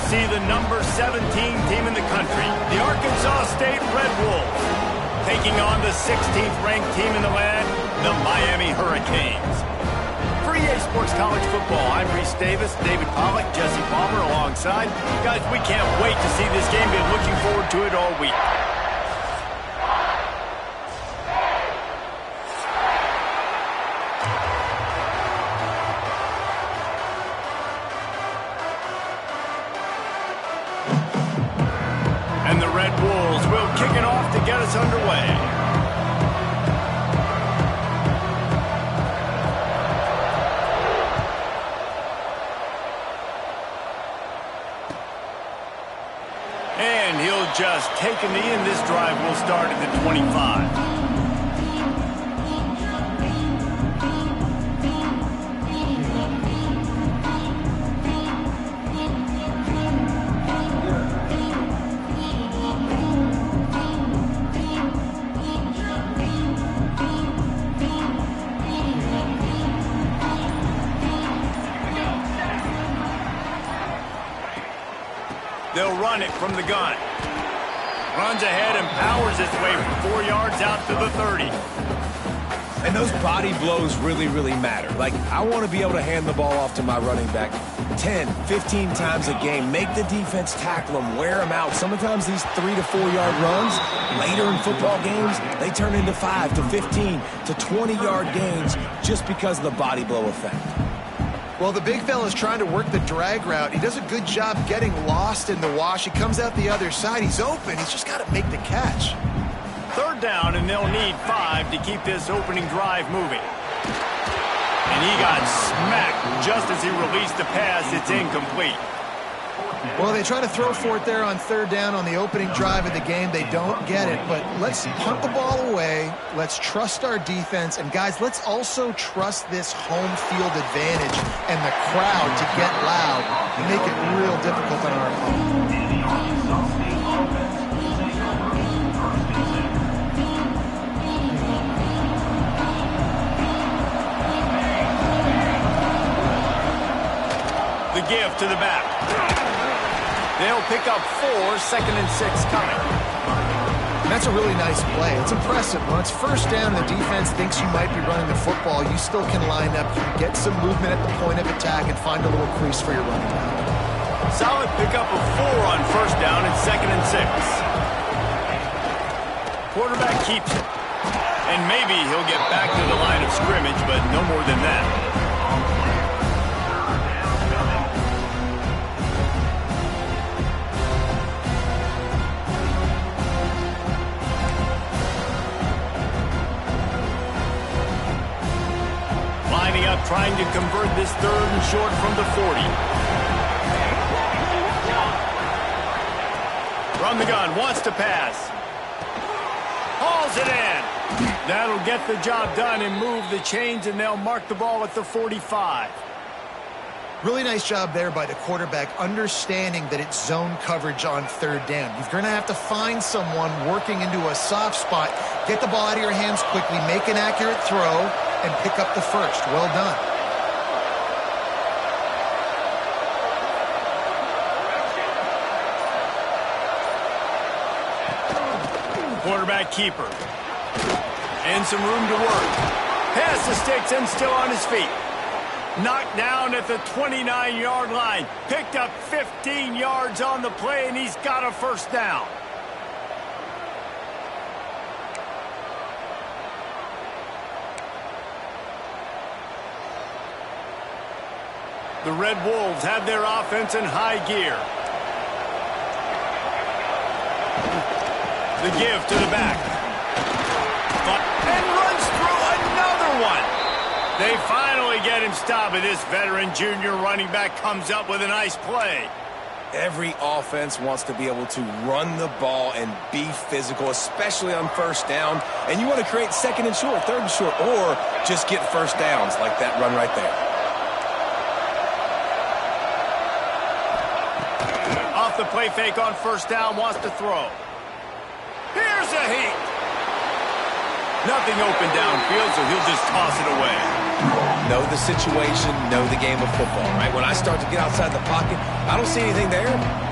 see the number 17 team in the country, the Arkansas State Red Wolves, taking on the 16th ranked team in the land, the Miami Hurricanes. For EA Sports College Football, I'm Reese Davis, David Pollack, Jesse Palmer alongside. Guys, we can't wait to see this game. Been looking forward to it all week. And the Red Wolves will kick it off to get us underway. And he'll just take a knee, and this drive will start at the 25. They'll run it from the gun. Runs ahead and powers his way from 4 yards out to the 30. And those body blows really matter. Like, I want to be able to hand the ball off to my running back 10, 15 times a game. Make the defense tackle them, wear them out. Sometimes these 3 to 4 yard runs, later in football games, they turn into 5 to 15 to 20 yard gains just because of the body blow effect. Well, the big fella's trying to work the drag route. He does a good job getting lost in the wash. He comes out the other side. He's open. He's just got to make the catch. Third down, and they'll need 5 to keep this opening drive moving. And he got smacked just as he released the pass. It's incomplete. Well, they try to throw for it there on third down on the opening drive of the game. They don't get it, but let's punt the ball away. Let's trust our defense. And, guys, let's also trust this home field advantage and the crowd to get loud and make it real difficult on our opponent. The give to the back. They'll pick up 4, 2nd and 6 coming. That's a really nice play. It's impressive. When it's first down and the defense thinks you might be running the football, you still can line up, you can get some movement at the point of attack and find a little crease for your running back. Solid pickup of 4 on first down and 2nd and 6. Quarterback keeps it. And maybe he'll get back to the line of scrimmage, but no more than that. Trying to convert this 3rd and short from the 40. From the gun, wants to pass. Hauls it in. That'll get the job done and move the chains, and they'll mark the ball at the 45. Really nice job there by the quarterback, understanding that it's zone coverage on third down. You're going to have to find someone working into a soft spot, get the ball out of your hands quickly, make an accurate throw, and pick up the first. Well done. Quarterback keeper. And some room to work. Pass the sticks and still on his feet. Knocked down at the 29-yard line. Picked up 15 yards on the play, and he's got a first down. The Red Wolves have their offense in high gear. The give to the back. And runs through another one. They finally get him stopped, and this veteran junior running back comes up with a nice play. Every offense wants to be able to run the ball and be physical, especially on first down. And you want to create 2nd and short, 3rd and short, or just get first downs like that run right there. Off the play fake on first down, wants to throw. Here's a heat. Nothing open downfield, so he'll just toss it away. know the situation, know the game of football, right? When I start to get outside the pocket, I don't see anything there,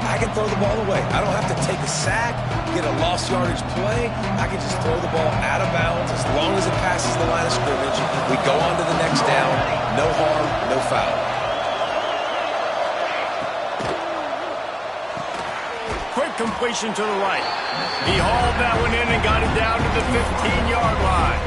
I can throw the ball away. I don't have to take a sack, get a lost yardage play. I can just throw the ball out of bounds as long as it passes the line of scrimmage. We go on to the next down. No harm, no foul. Quick completion to the right. He hauled that one in and got it down to the 15-yard line.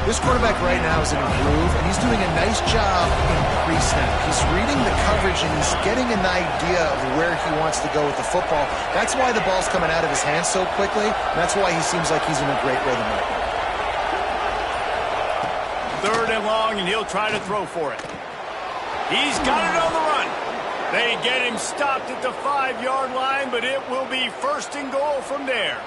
This quarterback right now is in a groove, and he's doing a nice job in pre-snap. He's reading the coverage, and he's getting an idea of where he wants to go with the football. That's why the ball's coming out of his hands so quickly, and that's why he seems like he's in a great rhythm right now. Third and long, and he'll try to throw for it. He's got it on the run. They get him stopped at the 5-yard line, but it will be first and goal from there.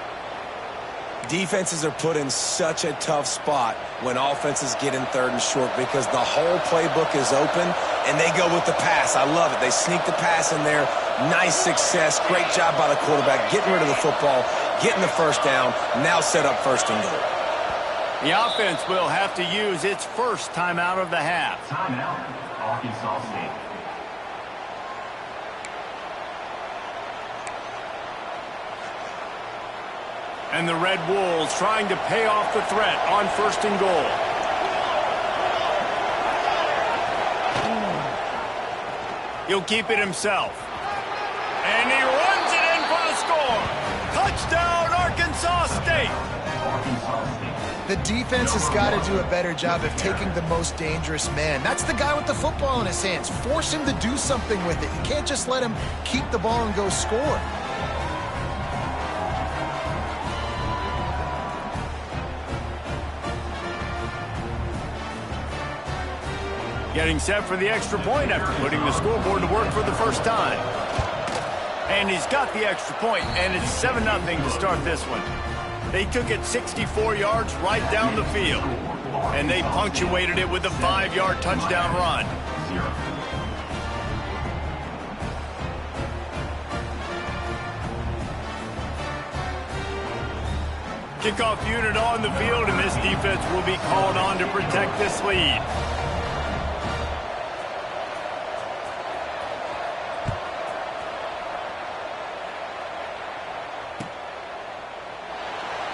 Defenses are put in such a tough spot when offenses get in third and short because the whole playbook is open and they go with the pass. I love it. They sneak the pass in there. Nice success. Great job by the quarterback getting rid of the football, getting the first down, now set up first and goal. The offense will have to use its first timeout of the half. Timeout, Arkansas State. And the Red Wolves trying to pay off the threat on first and goal. He'll keep it himself. And he runs it in for the score. Touchdown, Arkansas State. The defense has got to do a better job of taking the most dangerous man. That's the guy with the football in his hands. Force him to do something with it. You can't just let him keep the ball and go score. Getting set for the extra point after putting the scoreboard to work for the first time. And he's got the extra point, and it's 7-0 to start this one. They took it 64 yards right down the field, and they punctuated it with a 5-yard touchdown run. Kickoff unit on the field, and this defense will be called on to protect this lead.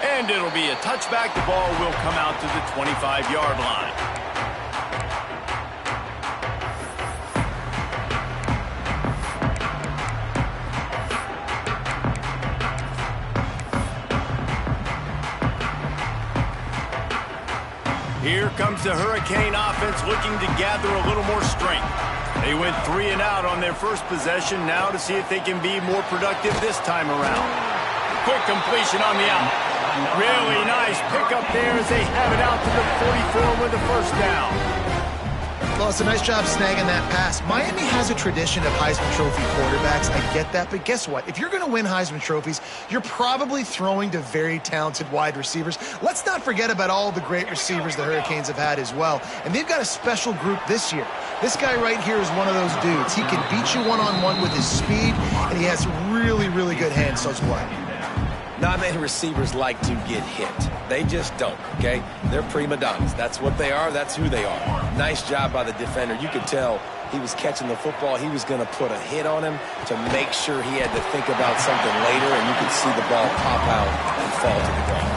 And it'll be a touchback. The ball will come out to the 25-yard line. Here comes the Hurricane offense looking to gather a little more strength. They went 3 and out on their first possession, now to see if they can be more productive this time around. Quick completion on the out. Really nice pickup there as they have it out to the 44 with the first down. Well, it's a nice job snagging that pass. Miami has a tradition of Heisman Trophy quarterbacks. I get that, but guess what? If you're going to win Heisman Trophies, you're probably throwing to very talented wide receivers. Let's not forget about all the great receivers the Hurricanes have had as well. And they've got a special group this year. This guy right here is one of those dudes. He can beat you one-on-one with his speed, and he has really, really good hands, so it's why. Not many receivers like to get hit. They just don't, okay? They're prima donnas. That's what they are. That's who they are. Nice job by the defender. You could tell he was catching the football. He was going to put a hit on him to make sure he had to think about something later, and you could see the ball pop out and fall to the ground.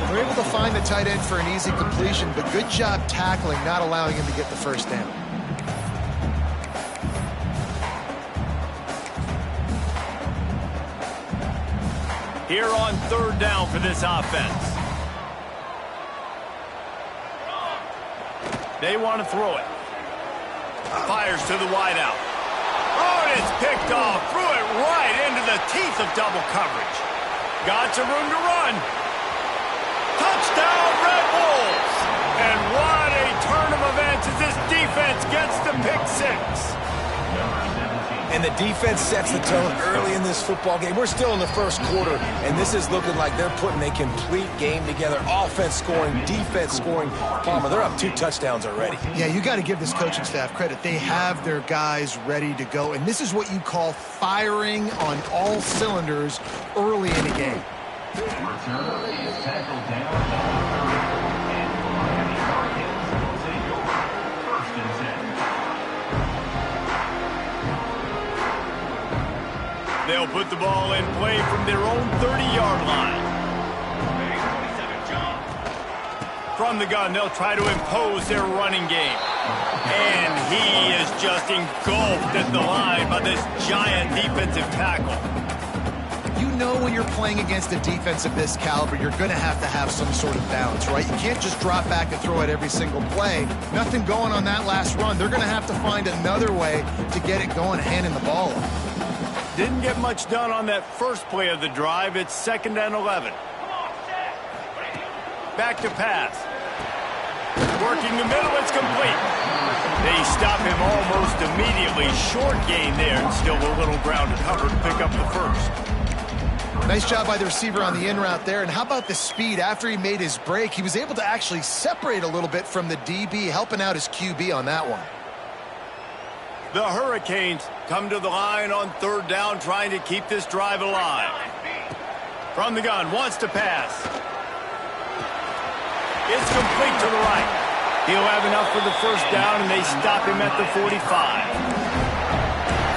They're able to find the tight end for an easy completion, but good job tackling, not allowing him to get the first down. Here on third down for this offense. They want to throw it. Fires to the wideout. Oh, and it's picked off. Threw it right into the teeth of double coverage. Got some room to run. Touchdown, Red Wolves. And what a turn of events as this defense gets the pick six. And the defense sets the tone early in this football game. We're still in the first quarter, and this is looking like they're putting a complete game together. Offense scoring, defense scoring. Palmer, they're up 2 touchdowns already. Yeah, you got to give this coaching staff credit. They have their guys ready to go, and this is what you call firing on all cylinders early in a game. Return is tackled down. They'll put the ball in play from their own 30-yard line. From the gun, they'll try to impose their running game. And he is just engulfed at the line by this giant defensive tackle. You know when you're playing against a defense of this caliber, you're going to have some sort of balance, right? You can't just drop back and throw it every single play. Nothing going on that last run. They're going to have to find another way to get it going, handing the ball off. Didn't get much done on that first play of the drive. It's 2nd and 11. Back to pass. Working the middle, it's complete. They stop him almost immediately. Short gain there, and still a little ground to cover to pick up the first. Nice job by the receiver on the in route there. And how about the speed? After he made his break, he was able to actually separate a little bit from the DB, helping out his QB on that one. The Hurricanes come to the line on 3rd down, trying to keep this drive alive. From the gun, wants to pass. It's complete to the right. He'll have enough for the first down, and they stop him at the 45.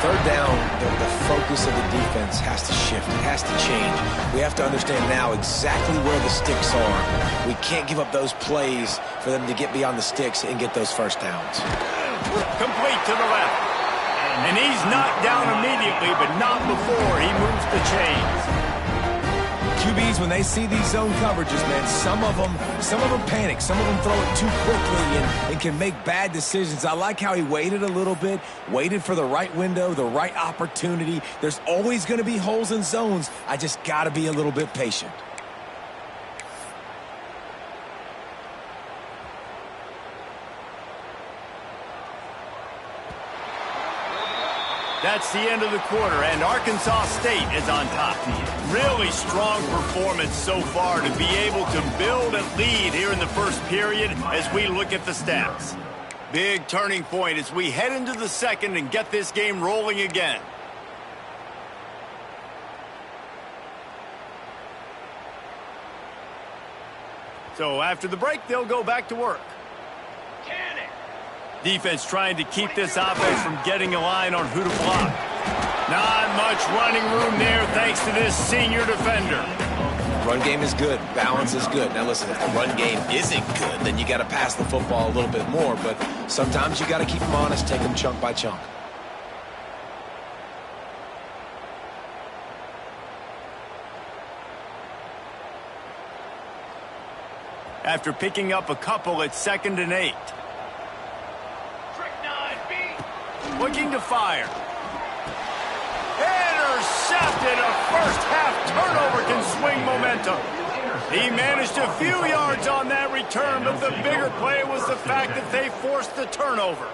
3rd down, the focus of the defense has to shift. It has to change. We have to understand now exactly where the sticks are. We can't give up those plays for them to get beyond the sticks and get those first downs. Complete to the left. And he's knocked down immediately, but not before he moves the chains. QBs, when they see these zone coverages, man, some of them panic. Some of them throw it too quickly and can make bad decisions. I like how he waited a little bit, waited for the right window, the right opportunity. There's always going to be holes in zones. I just got to be a little bit patient. That's the end of the quarter, and Arkansas State is on top. Really strong performance so far to be able to build a lead here in the first period as we look at the stats. Big turning point as we head into the second and get this game rolling again. So after the break, they'll go back to work. Defense trying to keep this offense from getting a line on who to block. Not much running room there thanks to this senior defender. Run game is good. Balance is good. Now listen, if the run game isn't good, then you got to pass the football a little bit more. But sometimes you got to keep them honest, take them chunk by chunk. After picking up a couple, it's 2nd and 8. Looking to fire. Intercepted. A first-half turnover can swing momentum. He managed a few yards on that return, but the bigger play was the fact that they forced the turnover.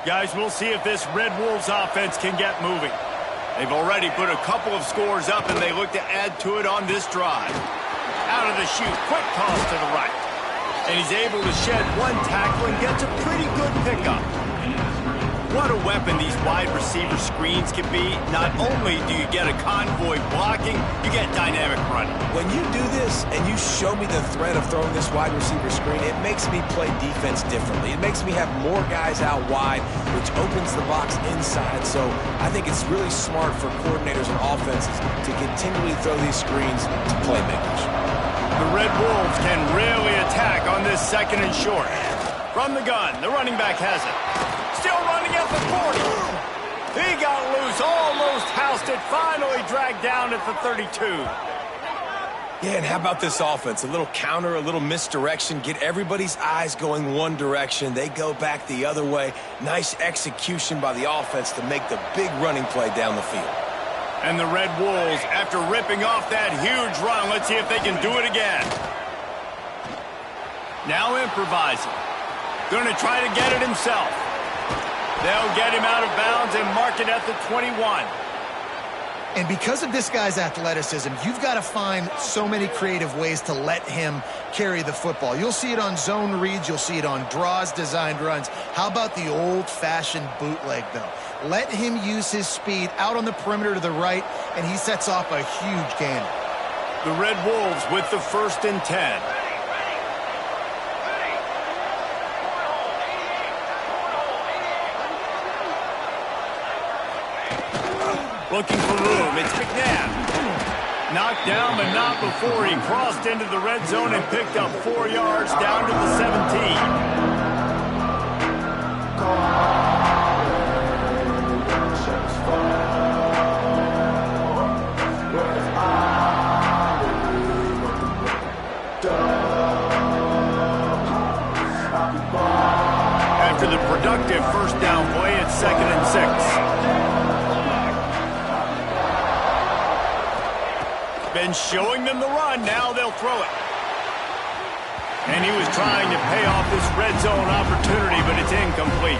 Guys, we'll see if this Red Wolves offense can get moving. They've already put a couple of scores up, and they look to add to it on this drive. Out of the chute, quick toss to the right. And he's able to shed one tackle and gets a pretty good pickup. What a weapon these wide receiver screens can be. Not only do you get a convoy blocking, you get dynamic running. When you do this and you show me the threat of throwing this wide receiver screen, it makes me play defense differently. It makes me have more guys out wide, which opens the box inside. So I think it's really smart for coordinators and offenses to continually throw these screens to playmakers. The Red Wolves can really attack on this 2nd and short. From the gun, the running back has it. Still running at the 40. He got loose, almost housed it, finally dragged down at the 32. Yeah, and how about this offense? A little counter, a little misdirection, get everybody's eyes going one direction. They go back the other way. Nice execution by the offense to make the big running play down the field. And the Red Wolves, after ripping off that huge run, let's see if they can do it again. Now improvising. Going to try to get it himself. They'll get him out of bounds and mark it at the 21. And because of this guy's athleticism, you've got to find so many creative ways to let him carry the football. You'll see it on zone reads. You'll see it on draws, designed runs. How about the old-fashioned bootleg, though? Let him use his speed out on the perimeter to the right, and he sets off a huge gain. The Red Wolves with the 1st and 10. Looking for room. It's McNabb. Knocked down, but not before he crossed into the red zone and picked up 4 yards down to the 17. After the productive first down play, it's 2nd and 6. Been showing them the run, now they'll throw it. And he was trying to pay off this red zone opportunity, but it's incomplete.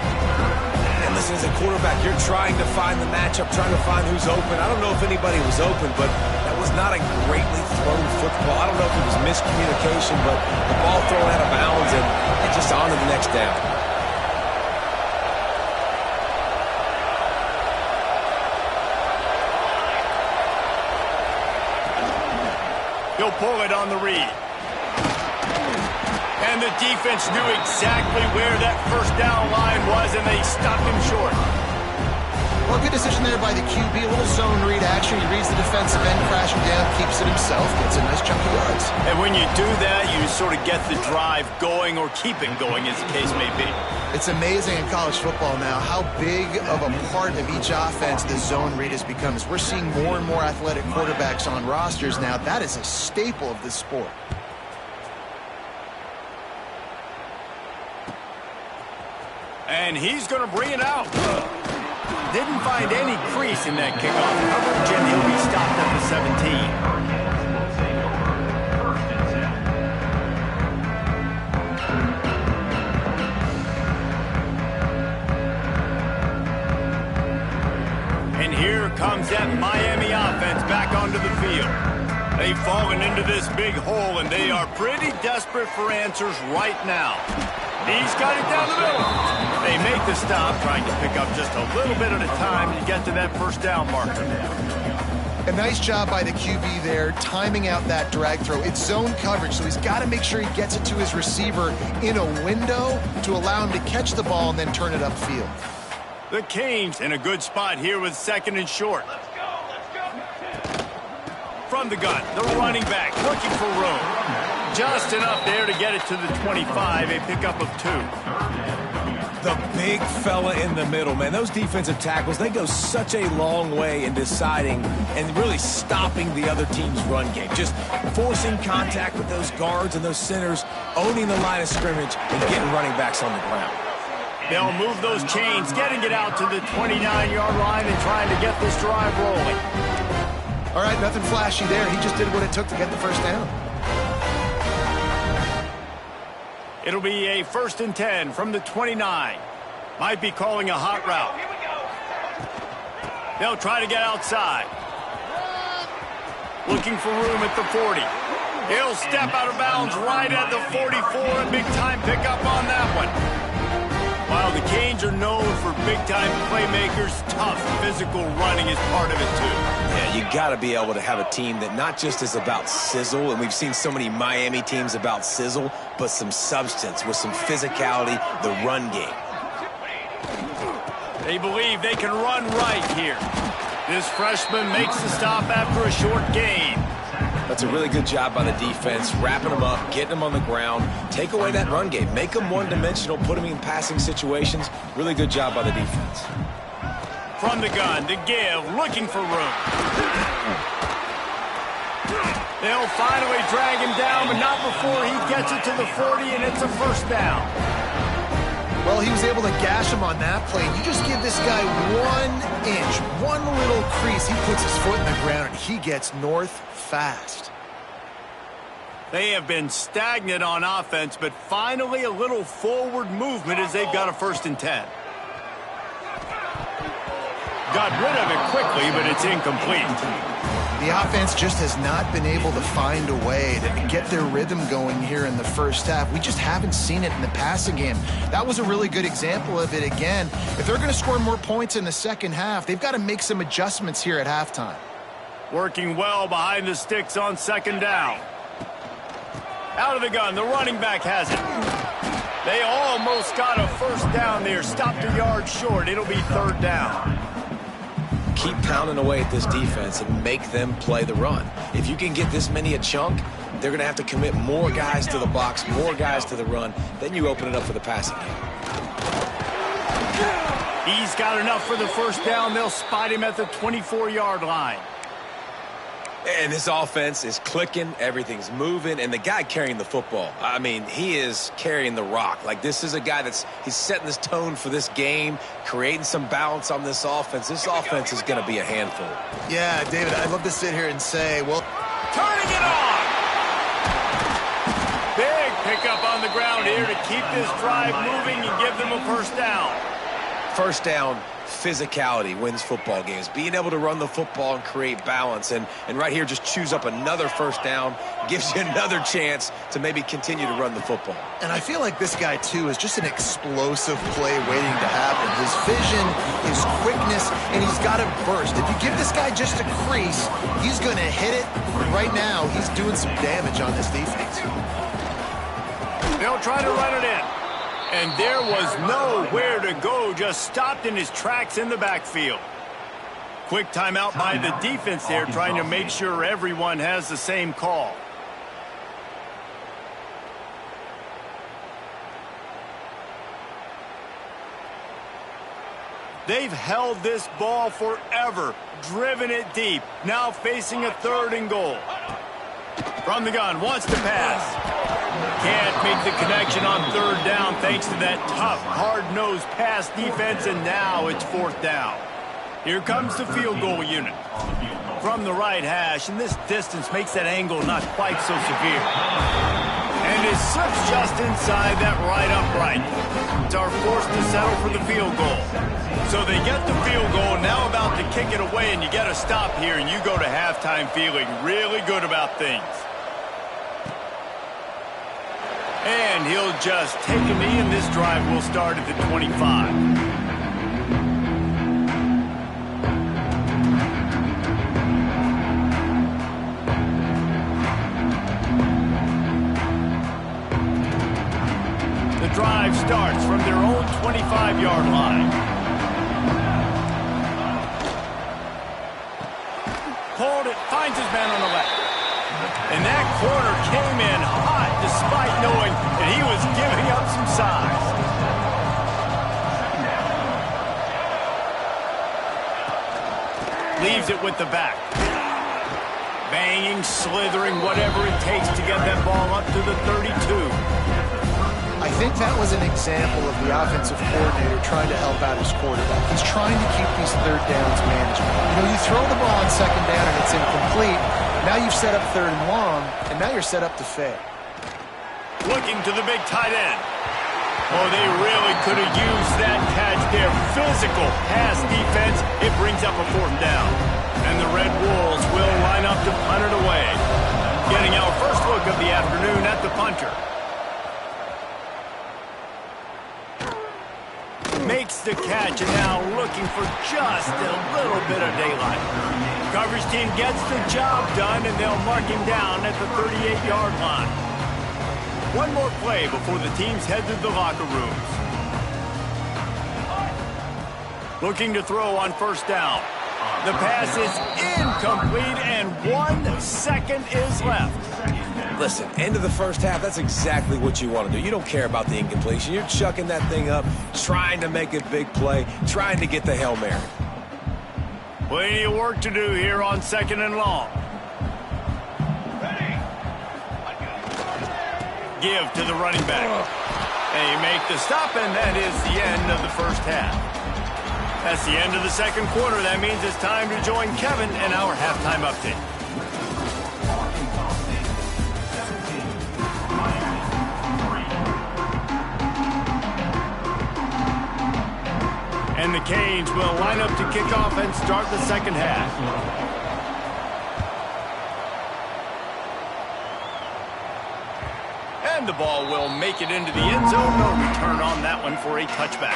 And listen, as a quarterback, you're trying to find the matchup, trying to find who's open. I don't know if anybody was open, but that was not a greatly thrown football. I don't know if it was miscommunication, but the ball thrown out of bounds and just on to the next down. He'll pull it on the read. And the defense knew exactly where that first down line was, and they stopped him short. Well, good decision there by the QB. A little zone read action. He reads the defensive end, crashing down, keeps it himself, gets a nice chunk of yards. And when you do that, you sort of get the drive going, or keep it going, as the case may be. It's amazing in college football now how big of a part of each offense the zone read has become. As we're seeing more and more athletic quarterbacks on rosters now, that is a staple of this sport. And he's going to bring it out. Didn't find any crease in that kickoff coverage, and he'll be stopped at the 17. And here comes that Miami offense back onto the field. They've fallen into this big hole, and they are pretty desperate for answers right now. He's got it down the middle. They make the stop, trying to pick up just a little bit at a time to get to that first down marker. A nice job by the QB there, timing out that drag throw. It's zone coverage, so he's got to make sure he gets it to his receiver in a window to allow him to catch the ball and then turn it upfield. The Canes in a good spot here with 2nd and short. From the gun, the running back looking for room. Just enough there to get it to the 25, a pickup of 2. The big fella in the middle, man. Those defensive tackles, they go such a long way in deciding and really stopping the other team's run game. Just forcing contact with those guards and those centers, owning the line of scrimmage, and getting running backs on the ground. They'll move those chains, getting it out to the 29-yard line and trying to get this drive rolling. All right, nothing flashy there. He just did what it took to get the first down. It'll be a 1st and 10 from the 29. Might be calling a hot route. They'll try to get outside. Looking for room at the 40. He'll step out of bounds right at the 44. A big-time pickup on that one. While the Canes are known for big-time playmakers, tough physical running is part of it, too. Yeah, you got to be able to have a team that not just is about sizzle, and we've seen so many Miami teams about sizzle, but some substance with some physicality, the run game. They believe they can run right here. This freshman makes the stop after a short gain. That's a really good job by the defense, wrapping them up, getting them on the ground, take away that run game, make them one-dimensional, put them in passing situations. Really good job by the defense. From the gun, to give, looking for room. They'll finally drag him down, but not before he gets it to the 40, and it's a first down. Well, he was able to gash him on that play. You just give this guy 1 inch, one little crease, he puts his foot in the ground, and he gets north fast. They have been stagnant on offense, but finally a little forward movement as they've got a 1st and 10. Got rid of it quickly, but it's incomplete. The offense just has not been able to find a way to get their rhythm going here in the first half. We just haven't seen it in the passing game. That was a really good example of it again. If they're going to score more points in the second half, they've got to make some adjustments here at halftime. Working well behind the sticks on second down. Out of the gun, the running back has it. They almost got a first down there. Stopped a yard short. It'll be third down. Keep pounding away at this defense and make them play the run. If you can get this many a chunk, they're going to have to commit more guys to the box, more guys to the run. Then you open it up for the passing game. He's got enough for the first down. They'll spot him at the 24-yard line. And this offense is clicking, everything's moving, and the guy carrying the football, I mean, he is carrying the rock. Like, this is a guy he's setting this tone for this game, creating some balance on this offense. This offense is going to be a handful. Yeah, David, I'd love to sit here and say, well, turning it on. Big pickup on the ground here to keep this drive moving and give them a first down. First down, physicality wins football games. Being able to run the football and create balance. And right here, just choose up another first down, gives you another chance to maybe continue to run the football. And I feel like this guy, too, is just an explosive play waiting to happen. His vision, his quickness, and he's got it burst. If you give this guy just a crease, he's going to hit it. Right now, he's doing some damage on this defense. They'll try to run it in. And there was nowhere to go, just stopped in his tracks in the backfield. Quick timeout by the defense there, trying to make sure everyone has the same call. They've held this ball forever, driven it deep, now facing a 3rd and goal. From the gun, wants to pass. Can't make the connection on 3rd down thanks to that tough, hard-nosed pass defense, and now it's 4th down. Here comes the field goal unit. From the right hash, and this distance makes that angle not quite so severe. And it slips just inside that right upright. Are forced to settle for the field goal. So they get the field goal, now about to kick it away, and you get a stop here, and you go to halftime feeling really good about things. And he'll just take a knee, and this drive will start at the 25. The drive starts from their own 25-yard line. Pulled it, finds his man on the left. And that corner came in hot despite knowing that he was giving up some size. Leaves it with the back. Banging, slithering, whatever it takes to get that ball up to the 32. I think that was an example of the offensive coordinator trying to help out his quarterback. He's trying to keep these 3rd downs manageable. You know, you throw the ball on 2nd down and it's incomplete. Now you've set up 3rd and long, and now you're set up to fail. Looking to the big tight end. Oh, they really could have used that catch there. Physical pass defense. It brings up a 4th down. And the Red Wolves will line up to punt it away. Getting our first look of the afternoon at the punter. Makes the catch, and now looking for just a little bit of daylight. Coverage team gets the job done, and they'll mark him down at the 38-yard line. One more play before the teams head to the locker rooms. Looking to throw on 1st down. The pass is incomplete, and 1 second is left. Listen, end of the first half, that's exactly what you want to do. You don't care about the incompletion. You're chucking that thing up, trying to make a big play, trying to get the Hail Mary. Plenty of work to do here on 2nd and long. Give to the running back. They make the stop, and that is the end of the first half. That's the end of the 2nd quarter. That means it's time to join Kevin and our halftime update. And the Canes will line up to kick off and start the 2nd half. And the ball will make it into the end zone. No return on that one for a touchback.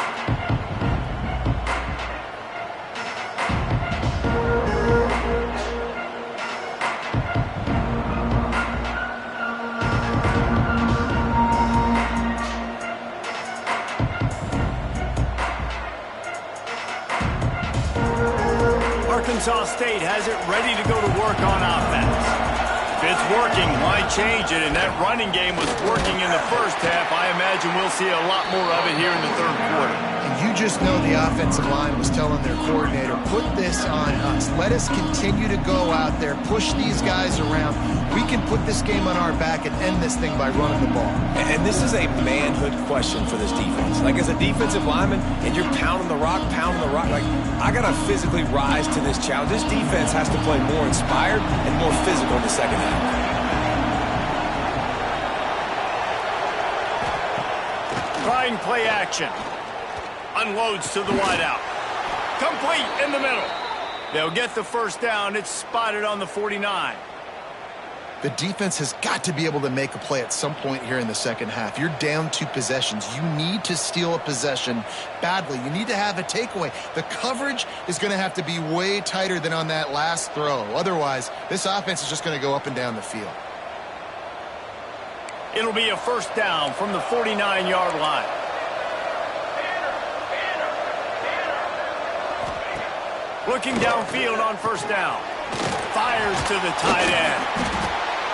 Arkansas State has it ready to go to work on offense. If it's working, why change it? And that running game was working in the first half. I imagine we'll see a lot more of it here in the third quarter. And you just know the offensive line was telling their coordinator, put this on us. Let us continue to go out there, push these guys around. We can put this game on our back and end this thing by running the ball. And this is a manhood question for this defense. Like, as a defensive lineman, and you're pounding the rock, like, I got to physically rise to this challenge. This defense has to play more inspired and more physical in the second half. Trying play action. Unloads to the wideout. Complete in the middle. They'll get the first down. It's spotted on the 49. The defense has got to be able to make a play at some point here in the second half. You're down 2 possessions. You need to steal a possession badly. You need to have a takeaway. The coverage is going to have to be way tighter than on that last throw. Otherwise, this offense is just going to go up and down the field. It'll be a first down from the 49-yard line. Looking downfield on first down. Fires to the tight end.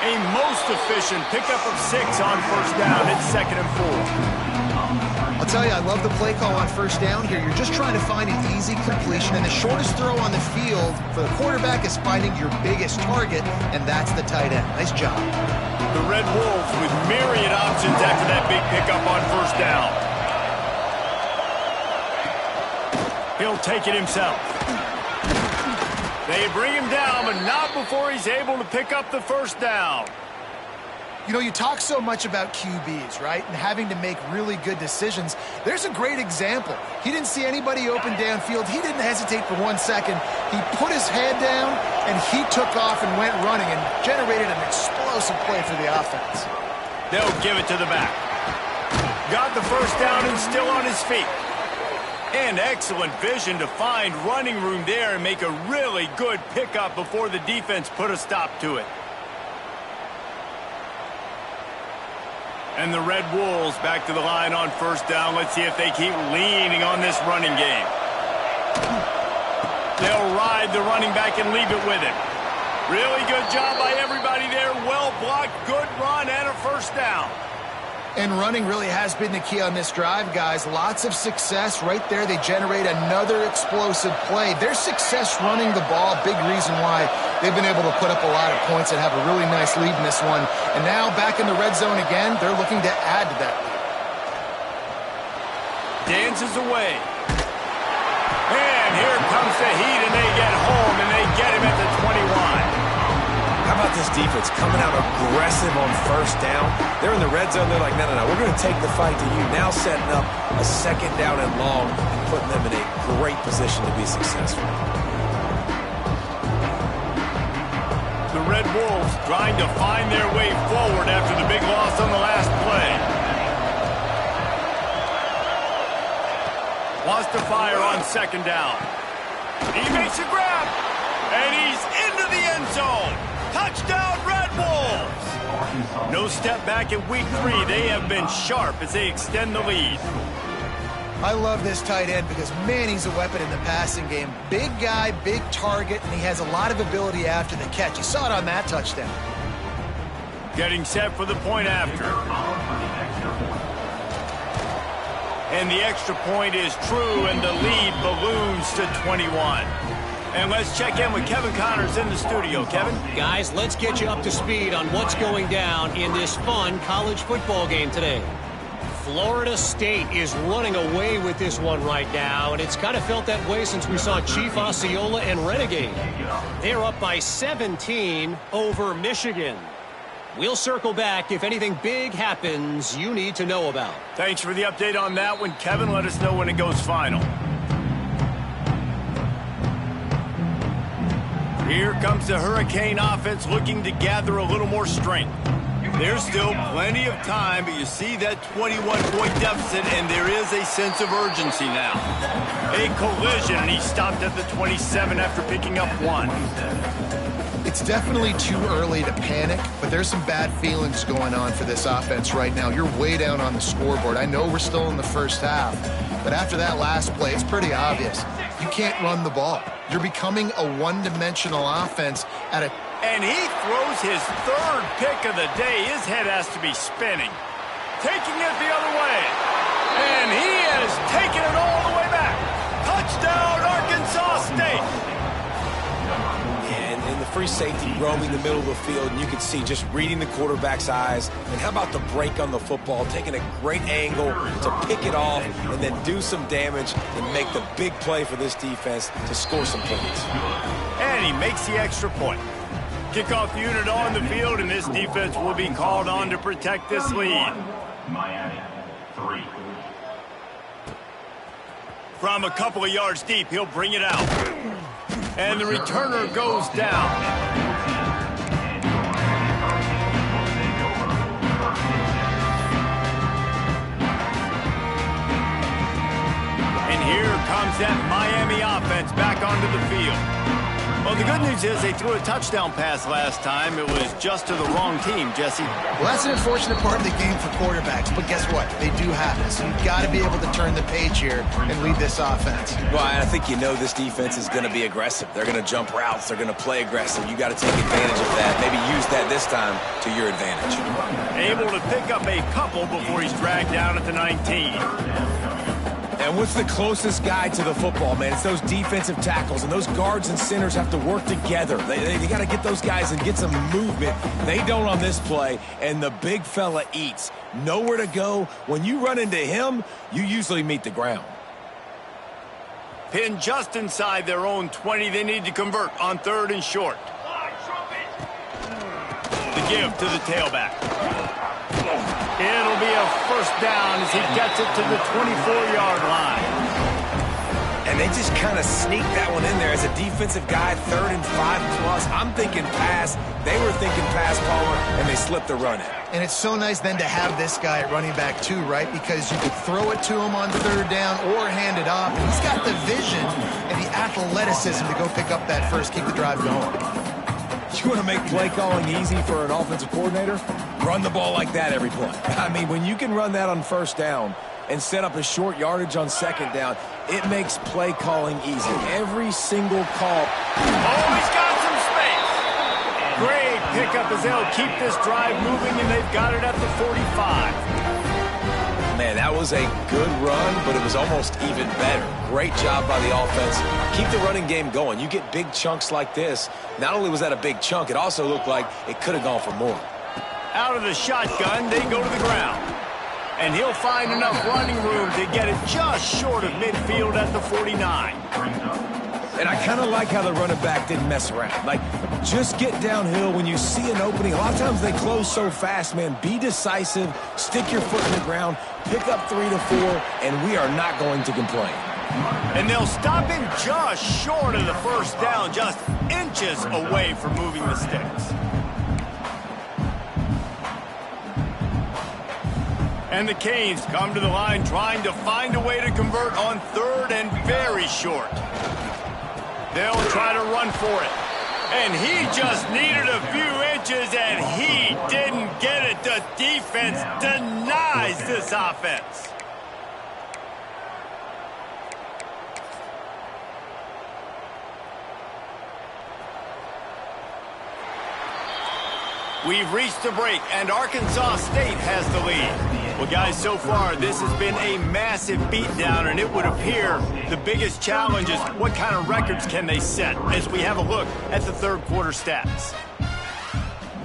A most efficient pickup of 6 on first down. It's 2nd and 4. I'll tell you, I love the play call on first down here. You're just trying to find an easy completion, and the shortest throw on the field for the quarterback is finding your biggest target, and that's the tight end. Nice job. The Red Wolves with myriad options after that big pickup on first down. He'll take it himself. They bring him down, but not before he's able to pick up the first down. You know, you talk so much about QBs, right, and having to make really good decisions. There's a great example. He didn't see anybody open downfield. He didn't hesitate for 1 second. He put his head down, and he took off and went running and generated an explosive play for the offense. They'll give it to the back. Got the first down and still on his feet. And excellent vision to find running room there and make a really good pickup before the defense put a stop to it. And the Red Wolves back to the line on first down. Let's see if they keep leaning on this running game. They'll ride the running back and leave it with him. Really good job by everybody there. Well blocked, good run, and a first down. And running really has been the key on this drive, guys. Lots of success right there. They generate another explosive play. Their success running the ball, big reason why they've been able to put up a lot of points and have a really nice lead in this one. And now back in the red zone again, they're looking to add to that lead. Dances away. And here comes the heat, and they get home, and they get him at the 21. How about this defense coming out aggressive on first down? They're in the red zone. They're like, no, we're going to take the fight to you. Now setting up a second down and long and putting them in a great position to be successful. The Red Wolves trying to find their way forward after the big loss on the last play. Wants to fire on second down. He makes a grab, and he's into the end zone. Touchdown, Red Wolves! No step back in week 3. They have been sharp as they extend the lead. I love this tight end because, man, he's a weapon in the passing game. Big guy, big target, and he has a lot of ability after the catch. You saw it on that touchdown. Getting set for the point after. And the extra point is true, and the lead balloons to 21. And let's check in with Kevin Connors in the studio. Kevin? Guys, let's get you up to speed on what's going down in this fun college football game today. Florida State is running away with this one right now, and it's kind of felt that way since we saw Chief Osceola and Renegade. They're up by 17 over Michigan. We'll circle back if anything big happens you need to know about. Thanks for the update on that one, Kevin. Let us know when it goes final. Here comes the Hurricane offense looking to gather a little more strength. There's still plenty of time, but you see that 21-point deficit, and there is a sense of urgency now. A collision, and he stopped at the 27 after picking up 1. It's definitely too early to panic, but there's some bad feelings going on for this offense right now. You're way down on the scoreboard. I know we're still in the first half, but after that last play, it's pretty obvious. You can't run the ball. You're becoming a one-dimensional offense at a... And he throws his 3rd pick of the day. His head has to be spinning. Taking it the other way. And he has taken it all the way back. Touchdown, Arkansas State. And in the free safety roaming the middle of the field, and you can see just reading the quarterback's eyes. And how about the break on the football, taking a great angle to pick it off and then do some damage and make the big play for this defense to score some points. And he makes the extra point. Kickoff unit on the field, and this defense will be called on to protect this lead. Miami, 3. From a couple of yards deep, he'll bring it out. And the returner goes down. And here comes that Miami offense back onto the field. Well, the good news is they threw a touchdown pass last time. It was just to the wrong team, Jesse. Well, that's an unfortunate part of the game for quarterbacks, but guess what? They do happen, so you've got to be able to turn the page here and lead this offense. Well, I think you know this defense is going to be aggressive. They're going to jump routes. They're going to play aggressive. You got to take advantage of that. Maybe use that this time to your advantage. Able to pick up a couple before he's dragged down at the 19. And what's the closest guy to the football, man? It's those defensive tackles, and those guards and centers have to work together. They got to get those guys and get some movement. They don't on this play, and the big fella eats. Nowhere to go. When you run into him, you usually meet the ground. Pinned just inside their own 20. They need to convert on 3rd and short. The give to the tailback. It'll be a first down as he gets it to the 24-yard line. And they just kind of sneak that one in there as a defensive guy, 3rd and 5+. I'm thinking pass. They were thinking pass, Palmer, and they slipped the run in. And it's so nice then to have this guy at running back too, right? Because you could throw it to him on 3rd down or hand it off. And he's got the vision and the athleticism to go pick up that first, keep the drive going. You want to make play calling easy for an offensive coordinator? Run the ball like that every play. I mean, when you can run that on 1st down and set up a short yardage on 2nd down, it makes play calling easy. Every single call. Oh, he's got some space. Great pickup as they'll keep this drive moving, and they've got it at the 45. Man, that was a good run, but it was almost even better. Great job by the offense. Keep the running game going. You get big chunks like this. Not only was that a big chunk, it also looked like it could have gone for more. Out of the shotgun, they go to the ground. And he'll find enough running room to get it just short of midfield at the 49. And I kind of like how the running back didn't mess around. Like, just get downhill when you see an opening. A lot of times they close so fast, man. Be decisive, stick your foot in the ground, pick up 3 to 4, and we are not going to complain. And they'll stop him just short of the first down, just inches away from moving the sticks. And the Canes come to the line trying to find a way to convert on 3rd and very short. They'll try to run for it. And he just needed a few inches, and he didn't get it. The defense denies this offense. We've reached the break, and Arkansas State has the lead. Well, guys, so far, this has been a massive beatdown, and it would appear the biggest challenge is what kind of records can they set as we have a look at the 3rd quarter stats.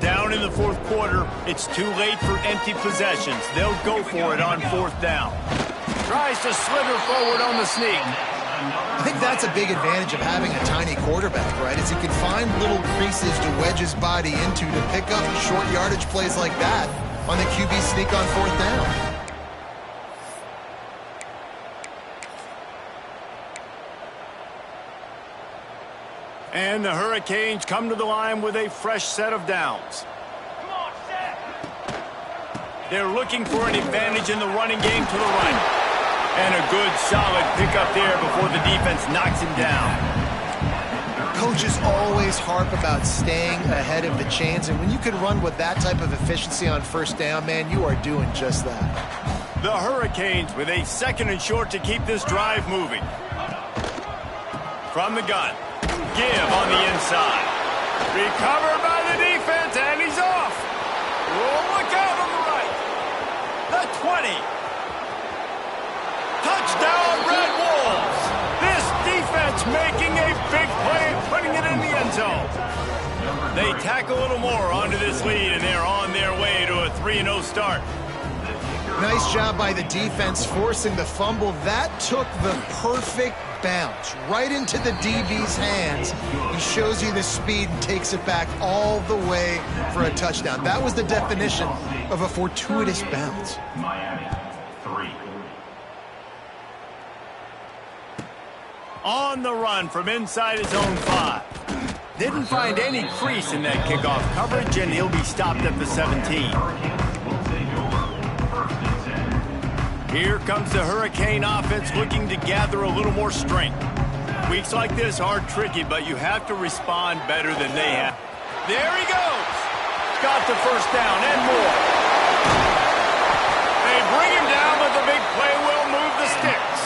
Down in the 4th quarter, it's too late for empty possessions. They'll go for it on 4th down. Tries to slither forward on the sneak. I think that's a big advantage of having a tiny quarterback, right? Is he can find little creases to wedge his body into to pick up short yardage plays like that on the QB sneak on 4th down. And the Hurricanes come to the line with a fresh set of downs. They're looking for an advantage in the running game to the right. And a good, solid pickup there before the defense knocks him down. Coaches always harp about staying ahead of the chains, and when you can run with that type of efficiency on first down, man, you are doing just that. The Hurricanes with a 2nd and short to keep this drive moving. From the gun. Give on the inside. Recovered by the defense, and he's off. Oh, look out on the right. The 20. Touchdown, Red Wolves. This defense making a big play, putting it in the end zone. They tack a little more onto this lead, and they're on their way to a 3-0 start. Nice job by the defense forcing the fumble. That took the perfect bounce right into the DB's hands. He shows you the speed and takes it back all the way for a touchdown. That was the definition of a fortuitous bounce. Miami, 3. On the run from inside his own 5. Didn't find any crease in that kickoff coverage, and he'll be stopped at the 17. Here comes the Hurricane offense looking to gather a little more strength. Weeks like this are tricky, but you have to respond better than they have. There he goes. Got the first down and more. They bring him down, but the big play will move the sticks.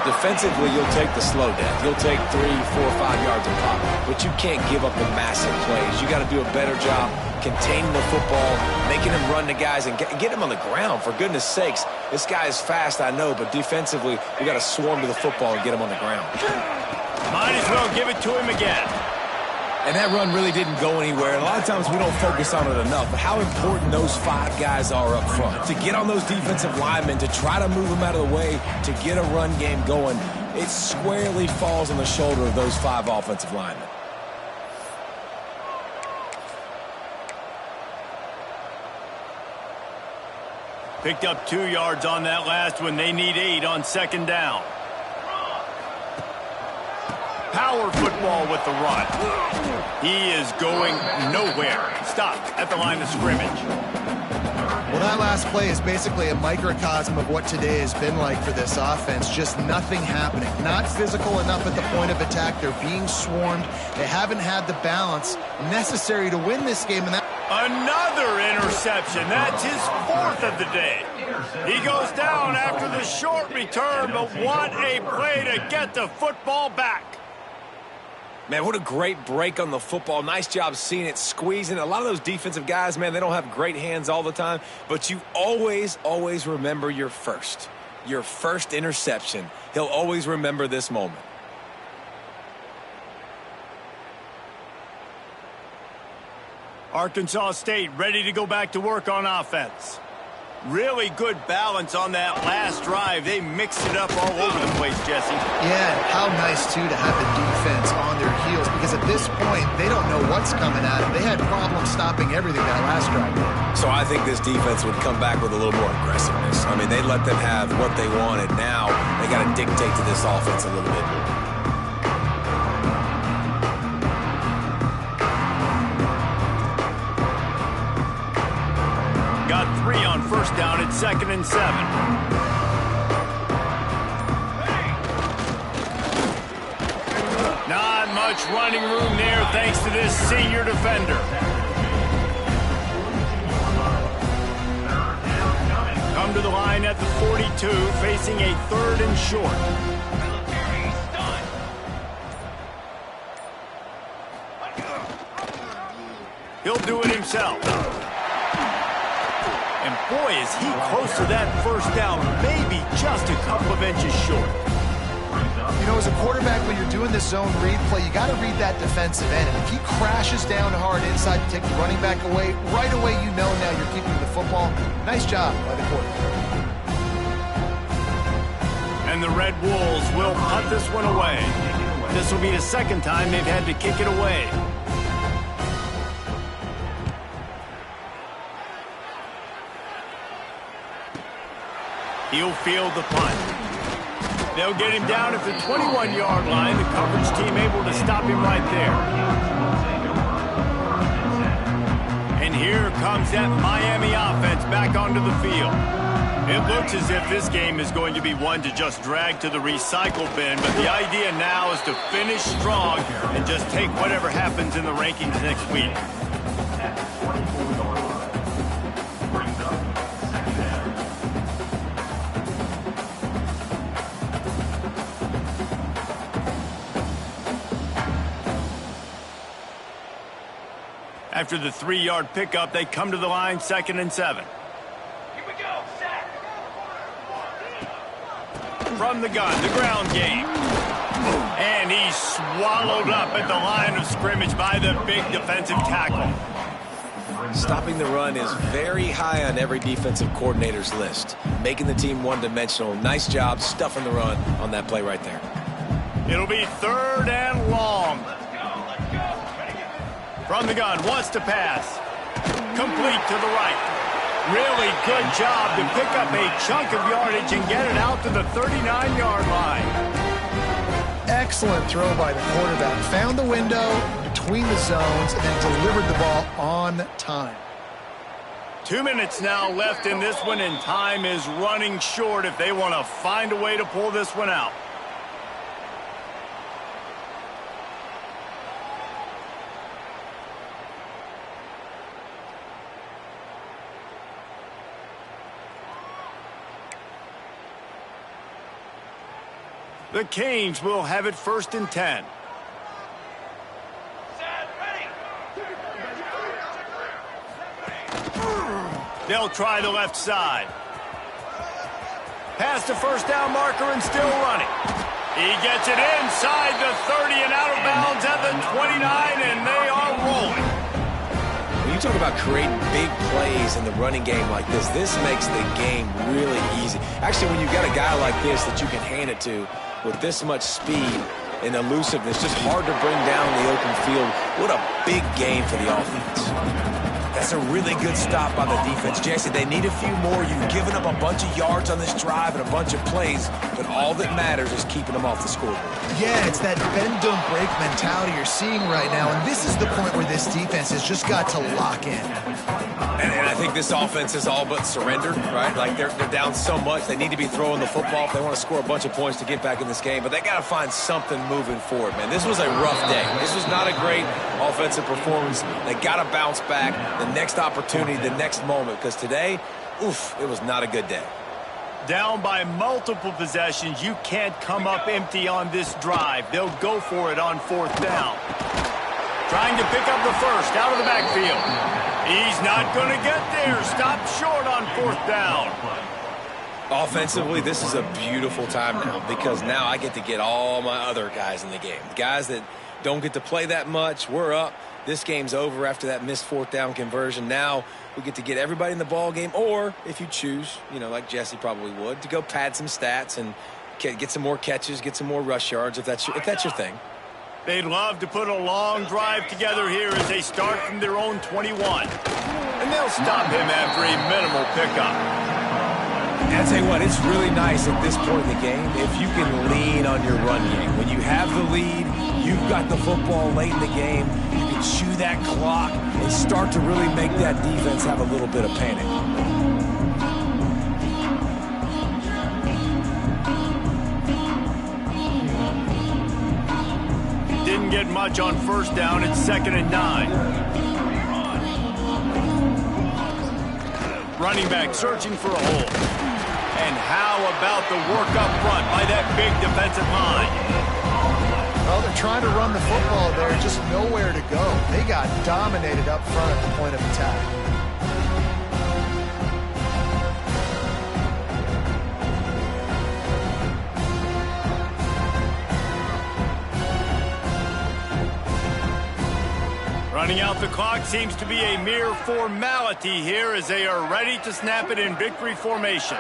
Defensively, you'll take the slow death. You'll take 3, 4, 5 yards of pop, but you can't give up the massive plays. You got to do a better job containing the football, making him run to guys, and get him on the ground. For goodness sakes, this guy is fast, I know, but defensively, we got to swarm to the football and get him on the ground. Might as well give it to him again. And that run really didn't go anywhere. And a lot of times we don't focus on it enough, but how important those 5 guys are up front. To get on those defensive linemen, to try to move them out of the way, to get a run game going, it squarely falls on the shoulder of those 5 offensive linemen. Picked up 2 yards on that last one. They need 8 on 2nd down. Power football with the run. He is going nowhere. Stopped at the line of scrimmage. Well, that last play is basically a microcosm of what today has been like for this offense. Just nothing happening. Not physical enough at the point of attack. They're being swarmed. They haven't had the balance necessary to win this game. And another interception. That's his 4th of the day. He goes down after the short return, but what a play to get the football back. Man, what a great break on the football. Nice job seeing it, squeezing. A lot of those defensive guys, man, they don't have great hands all the time, but you always, always remember your first interception. He'll always remember this moment. Arkansas State ready to go back to work on offense. Really good balance on that last drive. They mixed it up all over the place, Jesse. Yeah, how nice, too, to have the defense on their heels, because at this point, they don't know what's coming at them. They had problems stopping everything that last drive. So I think this defense would come back with a little more aggressiveness. I mean, they let them have what they wanted. Now they got to dictate to this offense a little bit more. Got 3 on first down at 2nd and 7. Not much running room there thanks to this senior defender. Come to the line at the 42, facing a 3rd and short. He'll do it himself. And boy, is he close to that first down, maybe just a couple of inches short. You know, as a quarterback, when you're doing the zone read play, you got to read that defensive end. And if he crashes down hard inside to take the running back away, right away you know now you're keeping the football. Nice job by the quarterback. And the Red Wolves will punt this one away. This will be the 2nd time they've had to kick it away. He'll field the punt. They'll get him down at the 21-yard line. The coverage team able to stop him right there. And here comes that Miami offense back onto the field. It looks as if this game is going to be one to just drag to the recycle bin, but the idea now is to finish strong and just take whatever happens in the rankings next week. After the 3-yard pickup, they come to the line, 2nd and 7. From the gun, the ground game. And he's swallowed up at the line of scrimmage by the big defensive tackle. Stopping the run is very high on every defensive coordinator's list. Making the team one-dimensional. Nice job stuffing the run on that play right there. It'll be 3rd and long. From the gun, wants to pass. Complete to the right. Really good job to pick up a chunk of yardage and get it out to the 39-yard line. Excellent throw by the quarterback. Found the window between the zones and then delivered the ball on time. 2 minutes now left in this one, and time is running short if they want to find a way to pull this one out. The Canes will have it 1st and 10. They'll try the left side. Past the first down marker and still running. He gets it inside the 30 and out of bounds at the 29, and they are rolling. When you talk about creating big plays in the running game like this makes the game really easy. Actually, when you got a guy like this that you can hand it to with this much speed and elusiveness, just hard to bring down the open field. What a big game for the offense. That's a really good stop by the defense. Jesse, they need a few more. You've given up a bunch of yards on this drive and a bunch of plays, but all that matters is keeping them off the scoreboard. Yeah, it's that bend, don't break mentality you're seeing right now, and this is the point where this defense has just got to lock in. And I think this offense is all but surrendered, right? Like they're down so much, they need to be throwing the football if they want to score a bunch of points to get back in this game, but they got to find something moving forward, man. This was a rough day. This was not a great offensive performance. They got to bounce back. The next opportunity, the next moment, because today, oof, it was not a good day. Down by multiple possessions, you can't come up empty on this drive. They'll go for it on 4th down. Trying to pick up the first out of the backfield. He's not going to get there. Stopped short on 4th down. Offensively, this is a beautiful time now because now I get to get all my other guys in the game. Guys that don't get to play that much, we're up. This game's over after that missed 4th down conversion. Now we get to get everybody in the ball game, or if you choose, you know, like Jesse probably would, to go pad some stats and get some more catches, get some more rush yards if that's your thing. They'd love to put a long drive together here as they start from their own 21. And they'll stop him after a minimal pickup. And I'll tell you what, it's really nice at this point in the game if you can lean on your run game. When you have the lead, you've got the football late in the game, you can chew that clock and start to really make that defense have a little bit of panic. Didn't get much on 1st down. It's 2nd and 9. Running back searching for a hole. And how about the work up front by that big defensive line? Well, they're trying to run the football there, just nowhere to go. They got dominated up front at the point of attack. Running out the clock seems to be a mere formality here as they are ready to snap it in victory formation.